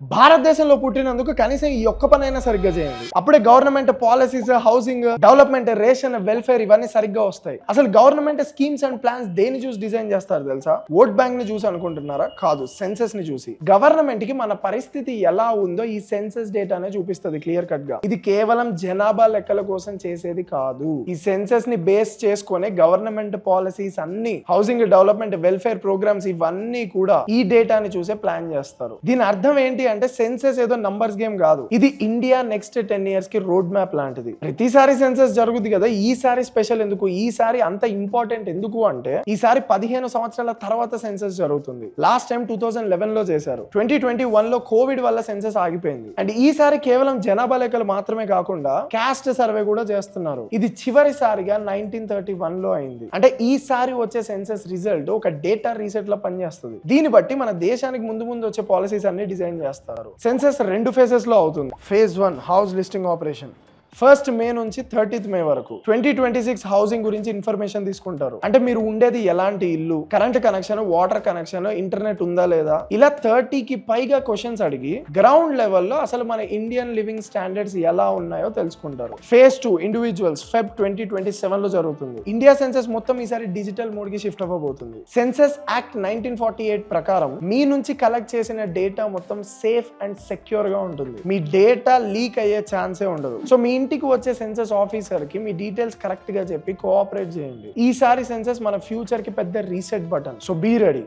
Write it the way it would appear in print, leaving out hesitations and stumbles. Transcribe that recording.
భారతదేశంలో పుట్టినందుకు కనీసం ఈ ఒక్క పనైనా సరిగ్గా చేయండి. అప్పుడే government policies, housing, development, ration, welfare ఇవన్నీ సరిగ్గా వస్తాయి. అసలు గవర్నమెంట్ స్కీమ్స్ అండ్ ప్లాన్స్ దేని చూసి డిజైన్ చేస్తారు తెలుసా? ఓట్ బ్యాంక్ ని చూసి అనుకుంటున్నారా? కాదు, సెన్సెస్ ని చూసి. గవర్నమెంట్ కి మన పరిస్థితి ఎలా ఉందో ఈ సెన్సెస్ డేటానే చూపిస్తుంది క్లియర్ కట్ గా. ఇది కేవలం జనాభా లెక్కల కోసం చేసేది కాదు. ఈ సెన్సెస్ ని బేస్ చేసుకునే గవర్నమెంట్ పాలసీస్ అన్ని, హౌసింగ్, డెవలప్మెంట్, వెల్ఫేర్ ప్రోగ్రామ్స్ ఇవన్నీ కూడా ఈ డేటాని చూసే ప్లాన్ చేస్తారు. దీని అర్థం ఏంటి అంటే సెన్సెస్ ఏదో నంబర్స్ గేమ్ కాదు. ఇది ఇండియా నెక్స్ట్ 10 years కి రోడ్ మ్యాప్ లాంటిది. ప్రతిసారి సెన్సెస్ జరుగుతుంది కదా, ఈసారి స్పెషల్ ఎందుకు? ఈసారి అంత ఇంపార్టెంట్ ఎందుకు అంటే ఈసారి 15 సంవత్సరాల తర్వాత సెన్సెస్ జరుగుతుంది. లాస్ట్ టైం 2011 లో చేశారు. 2021 లో కోవిడ్ వల్ల సెన్సెస్ ఆగిపోయింది. అండ్ ఈసారి కేవలం జనాభా లెక్కలు మాత్రమే కాకుండా క్యాస్ట్ సర్వే కూడా చేస్తున్నారు. ఇది చివరిసారిగా 1931 లో అయింది. అంటే ఈసారి వచ్చే సెన్సెస్ రిజల్ట్ ఒక డేటా రీసెట్ లా పనిచేస్తుంది. దీన్ని బట్టి మన దేశానికి ముందు వచ్చే పాలసీస్ అన్ని డిజైన్ చేస్తారు. సెన్సెస్ 2 phases లో అవుతుంది. Phase 1 house listing operation. 1st May నుంచి 30th May వరకు 2026 హౌసింగ్ గురించి ఇన్ఫర్మేషన్ తీసుకుంటారు. అంటే మీరు ఉండేది ఎలాంటి ఇల్లు, current connection, water connection, internet ఉందా లేదా, ఇలా 30కి పైగా క్వశ్చన్స్ అడిగి గ్రౌండ్ లెవెల్లో అసలు మన ఇండియన్ లివింగ్ స్టాండర్డ్స్ ఎలా ఉన్నాయో తెలుసుకుంటారు. ఫేజ్ 2 ఇండివిజువల్స్ Feb 2027 లో జరుగుతుంది. ఇండియా సెన్సెస్ మొత్తం ఈసారి డిజిటల్ మోడ్ కి షిఫ్ట్ అవ్వబోతుంది. సెన్సెస్ యాక్ట్ 1948 ప్రకారం మీ నుంచి కలెక్ట్ చేసిన డేటా మొత్తం సేఫ్ అండ్ సెక్యూర్ గా ఉంటుంది. మీ డేటా లీక్ అయ్యే ఛాన్సే ఉండదు. సో మీ ఇంటికి వచ్చే సెన్సెస్ ఆఫీసర్ కి మీ డీటెయిల్స్ కరెక్ట్ గా చెప్పి కోఆపరేట్ చేయండి. ఈసారి సెన్సెస్ మన ఫ్యూచర్ కి పెద్ద reset button. So be ready.